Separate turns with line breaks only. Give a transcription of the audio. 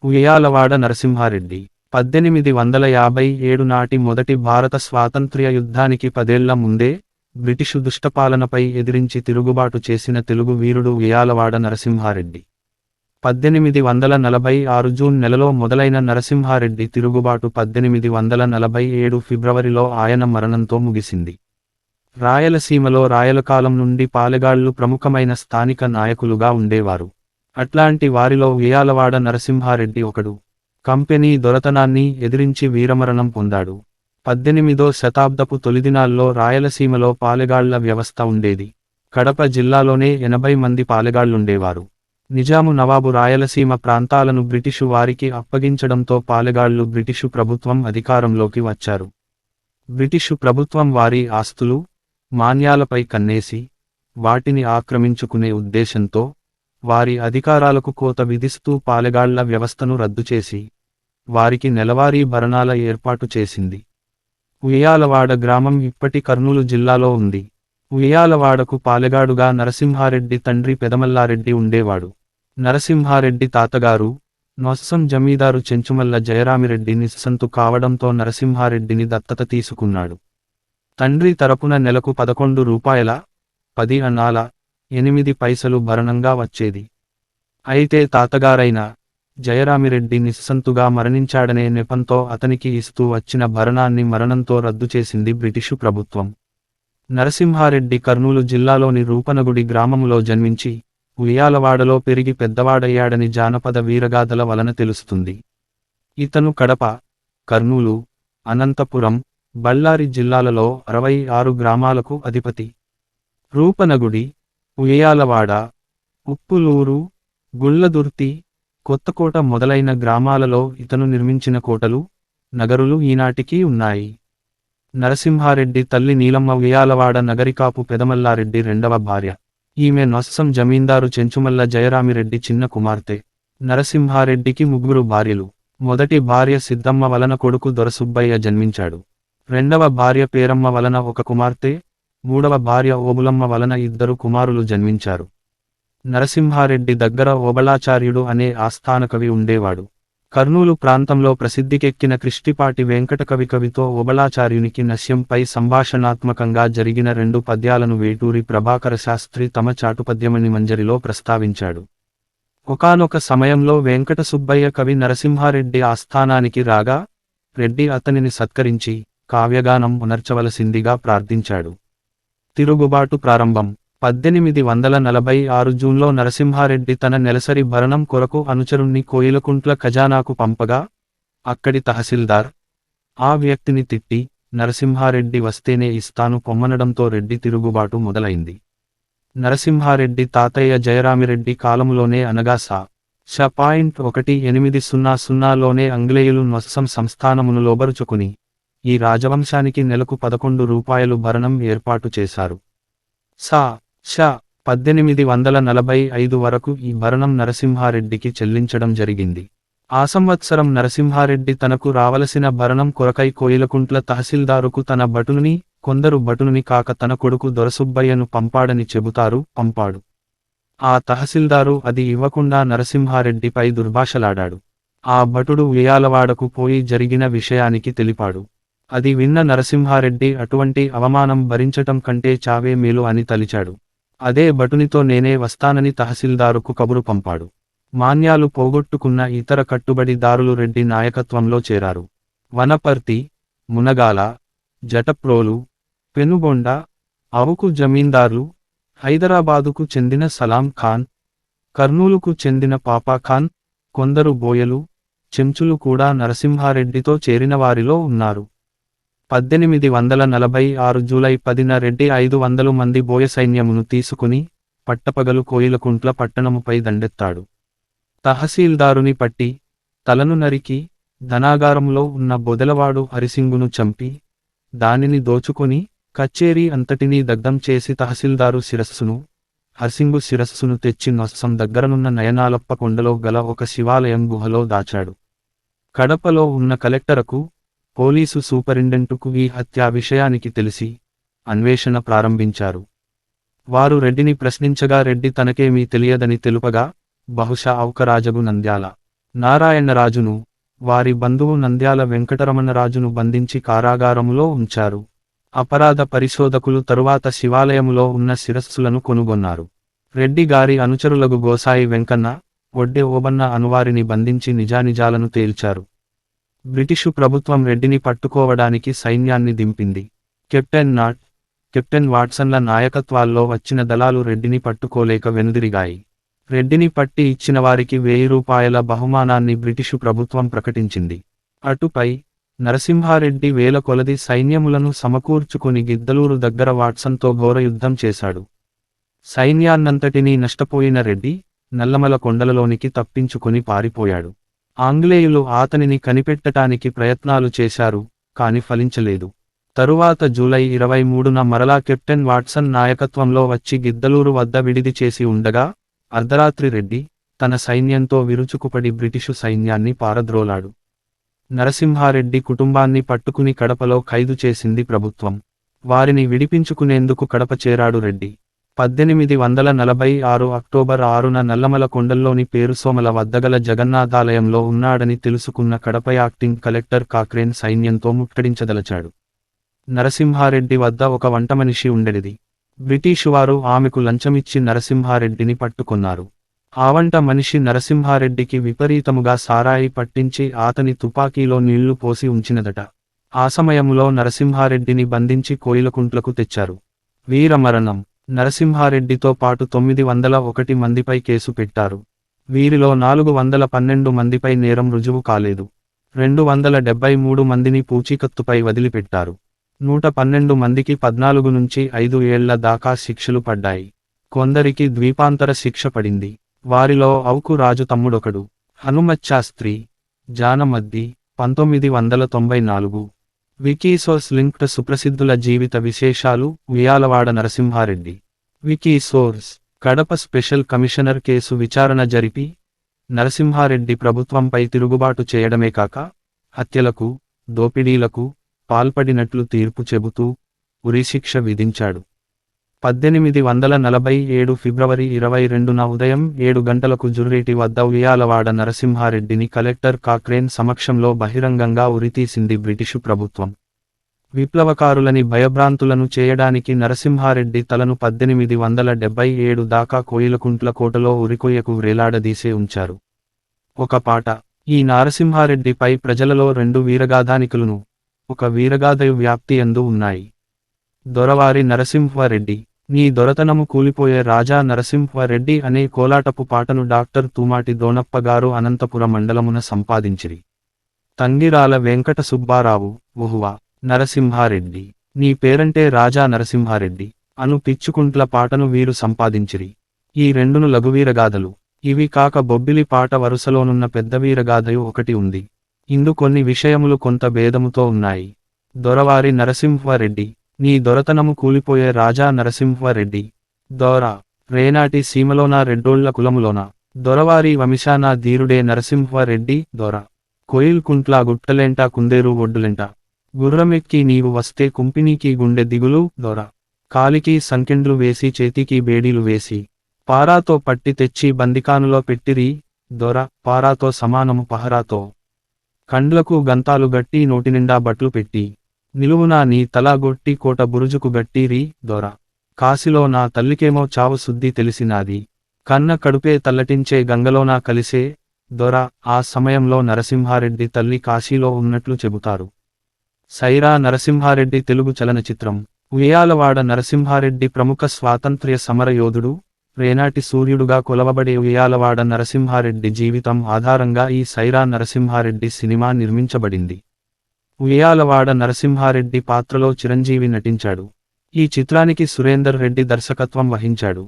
ఉయ్యాలవాడ నరసింహారెడ్డి 1857 నాటి మొదటి భారత స్వాతంత్ర్య యుద్ధానికి 10 ఏళ్ల ముందే బ్రిటిషు దుష్టపాలనపై ఎదిరించి తిరుగుబాటు చేసిన తెలుగు వీరుడు ఉయ్యాలవాడ నరసింహారెడ్డి. 1846 జూన్ నెలలో మొదలైన నరసింహారెడ్డి తిరుగుబాటు 1847 ఫిబ్రవరిలో ఆయన మరణంతో ముగిసింది. రాయలసీమలో రాయలకాలం నుండి పాలెగాళ్లు ప్రముఖమైన స్థానిక నాయకులుగా ఉండేవారు. అట్లాంటి వారిలో ఉయ్యాలవాడ నరసింహారెడ్డి ఒకడు. కంపెనీ దొరతనాన్ని ఎదిరించి వీరమరణం పొందాడు. 18వ శతాబ్దపు తొలిదినాల్లో రాయలసీమలో పాలెగాళ్ల వ్యవస్థ ఉండేది. కడప జిల్లాలోనే 80 మంది పాలెగాళ్లుండేవారు. నిజాము నవాబు రాయలసీమ ప్రాంతాలను బ్రిటిషు వారికి అప్పగించడంతో పాలెగాళ్లు బ్రిటిషు ప్రభుత్వం అధికారంలోకి వచ్చారు. బ్రిటిషు ప్రభుత్వం వారి ఆస్తులు, మాన్యాలపై కన్నేసి, వాటిని ఆక్రమించుకునే ఉద్దేశంతో వారి అధికారాలకు కోత విధిస్తూ పాలెగాళ్ల వ్యవస్థను రద్దు చేసి, వారికి నెలవారీ భరణాల ఏర్పాటు చేసింది. ఉయ్యాలవాడ గ్రామం ఇప్పటి కర్నూలు జిల్లాలో ఉంది. ఉయ్యాలవాడకు పాలెగాడుగా నరసింహారెడ్డి తండ్రి పెదమల్లారెడ్డి ఉండేవాడు. నరసింహారెడ్డి తాతగారు నొస్సం జమీదారు చెంచుమల్ల జయరామిరెడ్డి నిస్సంతు కావడంతో నరసింహారెడ్డిని దత్తత తీసుకున్నాడు. తండ్రి తరపున నెలకు 11 రూపాయల 10 అన్నాల 8 పైసలు భరణంగా వచ్చేది. అయితే తాతగారైన జయరామిరెడ్డి నిస్సంతుగా మరణించాడనే నెపంతో అతనికి ఇస్తూ వచ్చిన భరణాన్ని మరణంతో రద్దు చేసింది బ్రిటిషు ప్రభుత్వం. నరసింహారెడ్డి కర్నూలు జిల్లాలోని రూపనగుడి గ్రామములో జన్మించి, ఉయ్యాలవాడలో పెరిగి పెద్దవాడయ్యాడని జానపద వీరగాథల వలన తెలుస్తుంది. ఇతను కడప, కర్నూలు, అనంతపురం, బళ్ళారి జిల్లాలలో 66 గ్రామాలకు అధిపతి. రూపనగుడి, ఉయ్యాలవాడ, ఉప్పులూరు, గుళ్ళదుర్తి, కొత్తకోట మొదలైన గ్రామాలలో ఇతను నిర్మించిన కోటలు, నగరులు ఈనాటికీ ఉన్నాయి. నరసింహారెడ్డి తల్లి నీలమ్మ ఉయ్యాలవాడ నగరికాపు పెదమల్లారెడ్డి రెండవ భార్య. ఈమె నొస్సం జమీందారు చెంచుమల్ల జయరామిరెడ్డి చిన్న కుమార్తె. నరసింహారెడ్డికి 3 భార్యలు. మొదటి భార్య సిద్ధమ్మ వలన కొడుకు దొరసుబ్బయ్య జన్మించాడు. రెండవ భార్య పేరమ్మ వలన ఒక కుమార్తె, మూడవ భార్య ఓబులమ్మ వలన 2 కుమారులు జన్మించారు. నరసింహారెడ్డి దగ్గర ఓబళాచార్యుడు అనే ఆస్థానకవి ఉండేవాడు. కర్నూలు ప్రాంతంలో ప్రసిద్ధికెక్కిన కృష్టిపాటి వెంకటకవి కవితో ఓబళాచార్యునికి నస్యంపై సంభాషణాత్మకంగా జరిగిన 2 పద్యాలను వేటూరి ప్రభాకర శాస్త్రి తమ చాటుపద్యమణి మంజరిలో ప్రస్తావించాడు. ఒకానొక సమయంలో వెంకట సుబ్బయ్య కవి నరసింహారెడ్డి ఆస్థానానికి రాగా, రెడ్డి అతనిని సత్కరించి కావ్యగానం ఉనర్చవలసిందిగా ప్రార్థించాడు. తిరుగుబాటు ప్రారంభం 1846 జూన్లో నరసింహారెడ్డి తన నెలసరి భరణం కొరకు అనుచరుణ్ణి కోయిలకుంట్ల ఖజానాకు పంపగా, అక్కడి తహసీల్దార్ ఆ వ్యక్తిని తిట్టి, నరసింహారెడ్డి వస్తేనే ఇస్తాను పొమ్మనడంతో రెడ్డి తిరుగుబాటు మొదలైంది. నరసింహారెడ్డి తాతయ్య జయరామిరెడ్డి కాలములోనే అనగా శ. 1800లోనే ఆంగ్లేయులు నొస్సం సంస్థానమును లోబరుచుకుని, ఈ రాజవంశానికి నెలకు 11 రూపాయలు భరణం ఏర్పాటు చేశారు. శ. 1845 వరకు ఈ భరణం నరసింహారెడ్డికి చెల్లించడం జరిగింది. ఆ సంవత్సరం నరసింహారెడ్డి తనకు రావలసిన భరణం కొరకై కోయిలకుంట్ల తహసీల్దారుకు తన భటుని, కొందరు భటుని కాక తన కొడుకు దొరసుబ్బయ్యను పంపాడని చెబుతారు. పంపాడు. ఆ తహసీల్దారు అది ఇవ్వకుండా నరసింహారెడ్డిపై దుర్భాషలాడాడు. ఆ భటుడు ఉయ్యాలవాడకు పోయి జరిగిన విషయానికి తెలిపాడు. అది విన్న నరసింహారెడ్డి అటువంటి అవమానం భరించటం కంటే చావే మేలు అని తలిచాడు. అదే భటునితో నేనే వస్తానని తహసీల్దారుకు కబురు పంపాడు. మాన్యాలు పోగొట్టుకున్న ఇతర కట్టుబడిదారులు రెడ్డి నాయకత్వంలో చేరారు. వనపర్తి, మునగాల, జటప్రోలు, పెనుగొండ, అవుకు జమీందార్లు, హైదరాబాదుకు చెందిన సలాం ఖాన్, కర్నూలుకు చెందిన పాపా ఖాన్, కొందరు బోయలు, చెంచులు కూడా నరసింహారెడ్డితో చేరిన వారిలో ఉన్నారు. 1846 జూలై 10న రెడ్డి 500 మంది బోయ సైన్యమును తీసుకుని, పట్టపగలు కోయిలకుంట్ల పట్టణముపై దండెత్తాడు. తహసీల్దారుని పట్టి, తలను నరికి, ధనాగారంలో ఉన్న బొదలవాడు హరిసింగును చంపి, దానిని దోచుకొని, కచ్చేరీ అంతటినీ దగ్ధం చేసి తహసీల్దారు శిరస్సును, హరిసింగు శిరస్సును తెచ్చి నొస్సం దగ్గరనున్న నయనాలప్ప కొండలో గల ఒక శివాలయం గుహలో దాచాడు. కడపలో ఉన్న కలెక్టరకు, పోలీసు సూపరింటెండెంటుకు ఈ హత్యా విషయానికి తెలిసి అన్వేషణ ప్రారంభించారు. వారు రెడ్డిని ప్రశ్నించగా రెడ్డి తనకేమీ తెలియదని తెలుపగా, బహుశా ఔకరాజగు నంద్యాల నారాయణరాజును, వారి బంధువు నంద్యాల వెంకటరమణరాజును బంధించి కారాగారములో ఉంచారు. అపరాధ పరిశోధకులు తరువాత శివాలయములో ఉన్న శిరస్సులను కొనుగొన్నారు. రెడ్డి గారి అనుచరులగు గోసాయి వెంకన్న, ఒడ్డె ఓబన్న అనువారిని బంధించి నిజానిజాలను తేల్చారు. బ్రిటిషు ప్రభుత్వం రెడ్డిని పట్టుకోవడానికి సైన్యాన్ని దింపింది. కెప్టెన్ నాట్, కెప్టెన్ వాట్సన్ల నాయకత్వాల్లో వచ్చిన దళాలు రెడ్డిని పట్టుకోలేక వెనుదిరిగాయి. రెడ్డిని పట్టి ఇచ్చినవారికి 1000 రూపాయల బహుమానాన్ని బ్రిటిషు ప్రభుత్వం ప్రకటించింది. అటుపై నరసింహారెడ్డి వేల కొలది సైన్యములను సమకూర్చుకుని గిద్దలూరు దగ్గర వాట్సన్తో ఘోర యుద్ధం చేశాడు. సైన్యాన్నంతటినీ నష్టపోయిన రెడ్డి నల్లమల కొండలలోనికి తప్పించుకుని పారిపోయాడు. ఆంగ్లేయులు అతనిని కనిపెట్టటానికి ప్రయత్నాలు చేశారు, కాని ఫలించలేదు. తరువాత జూలై 23న మరలా కెప్టెన్ వాట్సన్ నాయకత్వంలో వచ్చి గిద్దలూరు వద్ద విడిది చేసి ఉండగా, అర్ధరాత్రి రెడ్డి తన సైన్యంతో విరుచుకుపడి బ్రిటిషు సైన్యాన్ని పారద్రోలాడు. నరసింహారెడ్డి కుటుంబాన్ని పట్టుకుని కడపలో ఖైదు చేసింది ప్రభుత్వం. వారిని విడిపించుకునేందుకు కడప చేరాడు రెడ్డి. 1846 అక్టోబర్ 6న నల్లమల కొండల్లోని పేరుసోమల వద్దగల జగన్నాథాలయంలో ఉన్నాడని తెలుసుకున్న కడప యాక్టింగ్ కలెక్టర్ కాక్రేన్ సైన్యంతో ముట్టడించదలచాడు. నరసింహారెడ్డి వద్ద ఒక వంటమనిషి ఉండేది. బ్రిటీషువారు ఆమెకు లంచమిచ్చి నరసింహారెడ్డిని పట్టుకొన్నారు. ఆ వంట మనిషి నరసింహారెడ్డికి విపరీతముగా సారాయి పట్టించి అతని తుపాకీలో నీళ్లు పోసి ఉంచినదట. ఆ సమయంలో నరసింహారెడ్డిని బంధించి కోయిలకుంట్లకు తెచ్చారు. వీరమరణం. నరసింహారెడ్డితో పాటు 901 మందిపై కేసు పెట్టారు. వీరిలో 412 మందిపై నేరం రుజువు కాలేదు. 273 మందిని పూచీకత్తుపై వదిలిపెట్టారు. 112 మందికి 14 నుంచి 5 ఏళ్ల దాకా శిక్షలు పడ్డాయి. కొందరికి ద్వీపాంతర శిక్ష పడింది. వారిలో ఔకు రాజు తమ్ముడొకడు. హనుమచ్చాస్త్రి, జానమద్ది. 1994. వికీసోర్స్ లింక్డ్ సుప్రసిద్ధుల జీవిత విశేషాలు. Uyyalawada Narasimha Reddy. Wikisource. Kadapa special commissioner case విచారణ జరిపి నరసింహారెడ్డి ప్రభుత్వంపై తిరుగుబాటు చేయడమే కాక హత్యలకు, దోపిడీలకు పాల్పడినట్లు తీర్పు చెబుతూ ఉరిశిక్ష విధించాడు. 1847 ఫిబ్రవరి 22న ఉదయం 7 గంటలకు జుర్రేటి వద్ద ఉయ్యాలవాడ నరసింహారెడ్డిని కలెక్టర్ కాక్రేన్ సమక్షంలో బహిరంగంగా ఉరితీసింది బ్రిటిషు ప్రభుత్వం. విప్లవకారులని భయభ్రాంతులను చేయడానికి నరసింహారెడ్డి తలను 1877 దాకా కోయిలకుంట్ల కోటలో ఉరికొయ్యకు వ్రేలాడదీసే ఉంచారు. ఒక పాట. ఈ నరసింహారెడ్డిపై ప్రజలలో 2 వీరగాథానికులను, ఒక వీరగాథయు వ్యాప్తి యందు ఉన్నాయి. దొరవారి నరసింహారెడ్డి. నీ దొరతనము కూలిపోయే రాజా నరసింహారెడ్డి అనే కోలాటపు పాటను డాక్టర్ తూమాటి దోనప్ప గారు అనంతపుర మండలమున సంపాదించిరి. తంగిరాల వెంకట సుబ్బారావు. ఉహువా నరసింహారెడ్డి. నీ పేరంటే రాజా నరసింహారెడ్డి అను పిచ్చుకుంట్ల పాటను వీరు సంపాదించిరి. ఈ 2 లఘువీరగాథలు. ఇవి కాక బొబ్బిలి పాట వరుసలోనున్న పెద్ద వీరగాథయు ఒకటి ఉంది. ఇందు కొన్ని విషయములు కొంత భేదముతో ఉన్నాయి. దొరవారి నరసింహారెడ్డి. నీ దొరతనము కూలిపోయే రాజా నరసింహారెడ్డి. దొర. రేనాటి సీమలోన రెడ్డోళ్ల కులములోన దొరవారి వంశాన ధీరుడే నరసింహారెడ్డి. దొర. కోయిల్కుంట్ల గుట్టలెంట కుందేరు ఒడ్డులెంట గుర్రమెక్కి నీవు వస్తే కుంపినీకి గుండె దిగులు. దొర. కాలికి సంకెండ్లు వేసి చేతికి బేడీలు వేసి పారాతో పట్టి తెచ్చి బందికానులో పెట్టిరి. దొర. పారాతో సమానము పహరాతో. కండ్లకు గంతాలు గట్టి నోటినిండా బట్లు పెట్టి నిలువునా నీ తల గొట్టి కోట బురుజుకు గట్టిరి. దొర. కాశీలో నా తల్లికేమో చావు శుద్ధి తెలిసినాది. కన్న కడుపే తల్లటించే గంగలోనా కలిసే. దొర. ఆ సమయంలో నరసింహారెడ్డి తల్లి కాశీలో ఉన్నట్లు చెబుతారు. సైరా నరసింహారెడ్డి తెలుగు చలనచిత్రం. ఉయ్యాలవాడ నరసింహారెడ్డి ప్రముఖ స్వాతంత్ర్య సమర యోధుడు. రేనాటి సూర్యుడుగా కొలవబడే ఉయ్యాలవాడ నరసింహారెడ్డి జీవితం ఆధారంగా ఈ సైరా నరసింహారెడ్డి సినిమా నిర్మించబడింది. ఉయ్యాలవాడ నరసింహారెడ్డి పాత్రలో చిరంజీవి నటించాడు. ఈ చిత్రానికి సురేందర్ రెడ్డి దర్శకత్వం వహించాడు.